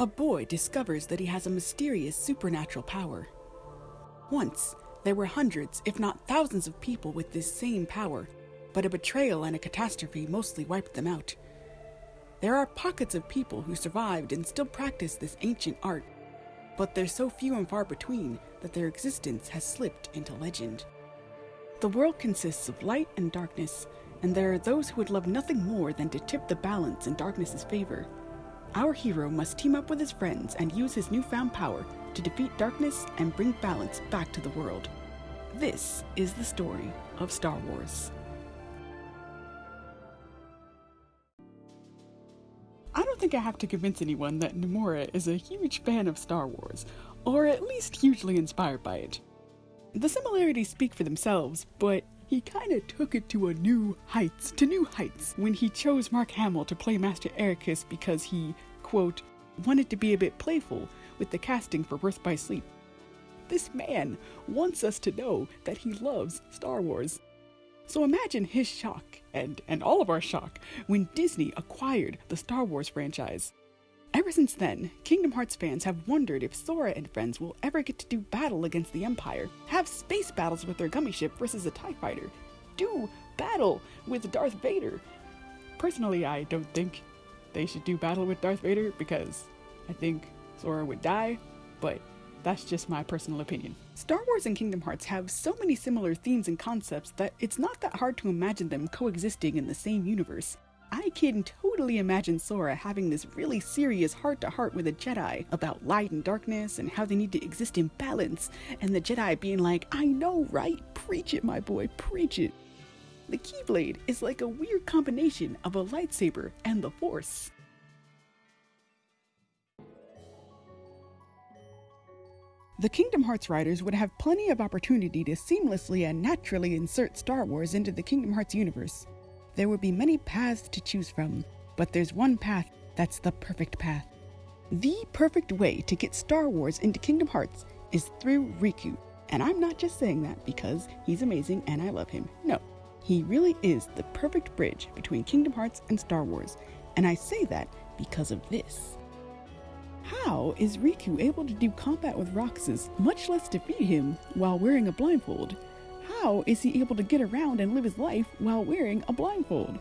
A boy discovers that he has a mysterious supernatural power. Once, there were hundreds, if not thousands of people with this same power, but a betrayal and a catastrophe mostly wiped them out. There are pockets of people who survived and still practice this ancient art, but they're so few and far between that their existence has slipped into legend. The world consists of light and darkness, and there are those who would love nothing more than to tip the balance in darkness's favor. Our hero must team up with his friends and use his newfound power to defeat darkness and bring balance back to the world. This is the story of Star Wars. I don't think I have to convince anyone that Nomura is a huge fan of Star Wars, or at least hugely inspired by it. The similarities speak for themselves, but he kinda took it to new heights when he chose Mark Hamill to play Master Ericus because he, quote, wanted to be a bit playful with the casting for Birth by Sleep. This man wants us to know that he loves Star Wars. So imagine his shock, and all of our shock, when Disney acquired the Star Wars franchise. Ever since then, Kingdom Hearts fans have wondered if Sora and friends will ever get to do battle against the Empire, have space battles with their gummy ship versus a TIE fighter, do battle with Darth Vader. Personally, I don't think they should do battle with Darth Vader because I think Sora would die, but that's just my personal opinion. Star Wars and Kingdom Hearts have so many similar themes and concepts that it's not that hard to imagine them coexisting in the same universe. I can totally imagine Sora having this really serious heart-to-heart with a Jedi about light and darkness and how they need to exist in balance, and the Jedi being like, I know, right? Preach it, my boy, preach it. The Keyblade is like a weird combination of a lightsaber and the Force. The Kingdom Hearts writers would have plenty of opportunity to seamlessly and naturally insert Star Wars into the Kingdom Hearts universe. There would be many paths to choose from, but there's one path that's the perfect path. The perfect way to get Star Wars into Kingdom Hearts is through Riku. And I'm not just saying that because he's amazing and I love him. No, he really is the perfect bridge between Kingdom Hearts and Star Wars. And I say that because of this. How is Riku able to do combat with Roxas, much less defeat him, while wearing a blindfold? How is he able to get around and live his life while wearing a blindfold?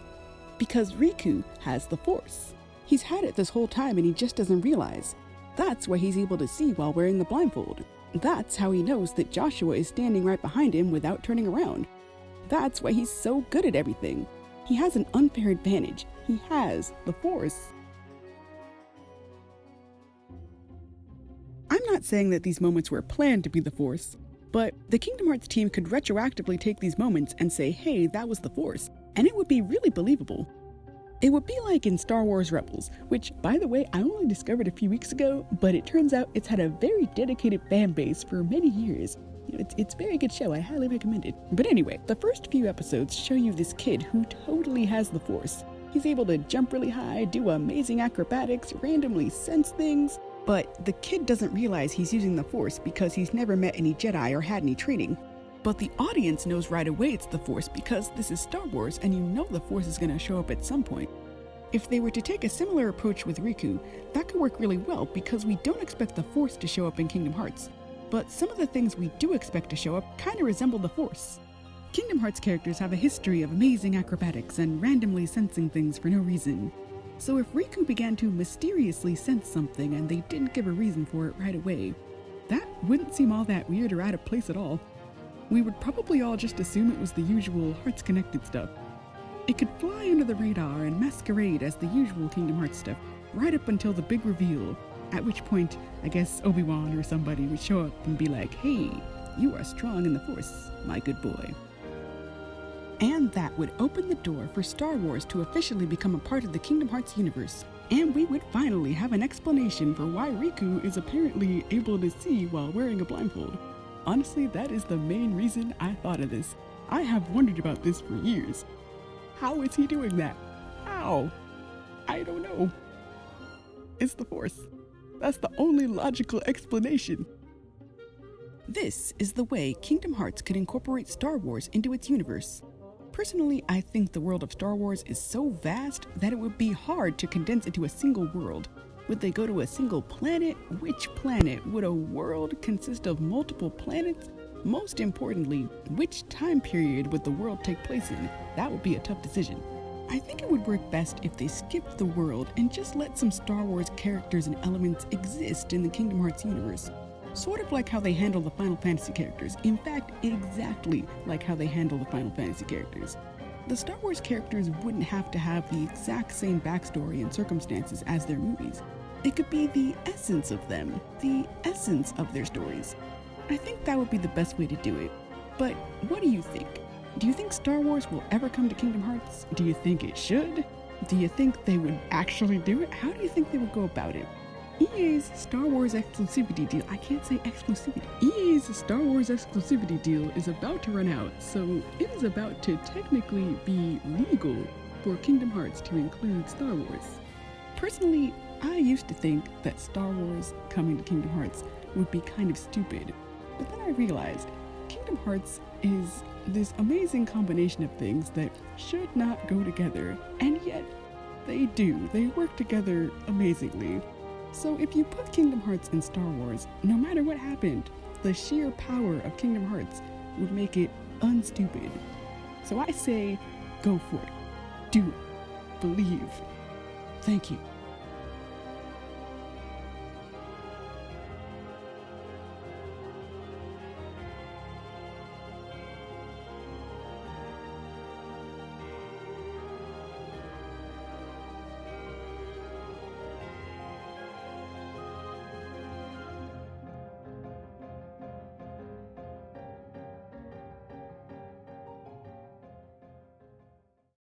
Because Riku has the Force. He's had it this whole time and he just doesn't realize. That's why he's able to see while wearing the blindfold. That's how he knows that Joshua is standing right behind him without turning around. That's why he's so good at everything. He has an unfair advantage. He has the Force. I'm not saying that these moments were planned to be the Force, but the Kingdom Hearts team could retroactively take these moments and say, hey, that was the Force, and it would be really believable. It would be like in Star Wars Rebels, which, by the way, I only discovered a few weeks ago, but it turns out it's had a very dedicated fan base for many years. It's a very good show, I highly recommend it. But anyway, the first few episodes show you this kid who totally has the Force. He's able to jump really high, do amazing acrobatics, randomly sense things. But the kid doesn't realize he's using the Force because he's never met any Jedi or had any training. But the audience knows right away it's the Force because this is Star Wars and you know the Force is going to show up at some point. If they were to take a similar approach with Riku, that could work really well because we don't expect the Force to show up in Kingdom Hearts. But some of the things we do expect to show up kind of resemble the Force. Kingdom Hearts characters have a history of amazing acrobatics and randomly sensing things for no reason. So if Riku began to mysteriously sense something and they didn't give a reason for it right away, that wouldn't seem all that weird or out of place at all. We would probably all just assume it was the usual Hearts-connected stuff. It could fly under the radar and masquerade as the usual Kingdom Hearts stuff, right up until the big reveal, at which point, I guess Obi-Wan or somebody would show up and be like, hey, you are strong in the Force, my good boy. And that would open the door for Star Wars to officially become a part of the Kingdom Hearts universe. And we would finally have an explanation for why Riku is apparently able to see while wearing a blindfold. Honestly, that is the main reason I thought of this. I have wondered about this for years. How is he doing that? How? I don't know. It's the Force. That's the only logical explanation. This is the way Kingdom Hearts could incorporate Star Wars into its universe. Personally, I think the world of Star Wars is so vast that it would be hard to condense into a single world. Would they go to a single planet? Which planet? Would a world consist of multiple planets? Most importantly, which time period would the world take place in? That would be a tough decision. I think it would work best if they skipped the world and just let some Star Wars characters and elements exist in the Kingdom Hearts universe. Sort of like how they handle the Final Fantasy characters. In fact, exactly like how they handle the Final Fantasy characters. The Star Wars characters wouldn't have to have the exact same backstory and circumstances as their movies. It could be the essence of them, the essence of their stories. I think that would be the best way to do it. But what do you think? Do you think Star Wars will ever come to Kingdom Hearts? Do you think it should? Do you think they would actually do it? How do you think they would go about it? EA's Star Wars exclusivity deal, I can't say exclusivity. EA's Star Wars exclusivity deal is about to run out, so it is about to technically be legal for Kingdom Hearts to include Star Wars. Personally, I used to think that Star Wars coming to Kingdom Hearts would be kind of stupid, but then I realized Kingdom Hearts is this amazing combination of things that should not go together, and yet they do. They work together amazingly. So if you put Kingdom Hearts in Star Wars, no matter what happened, the sheer power of Kingdom Hearts would make it unstupid. So I say, go for it. Do it. Believe. Thank you.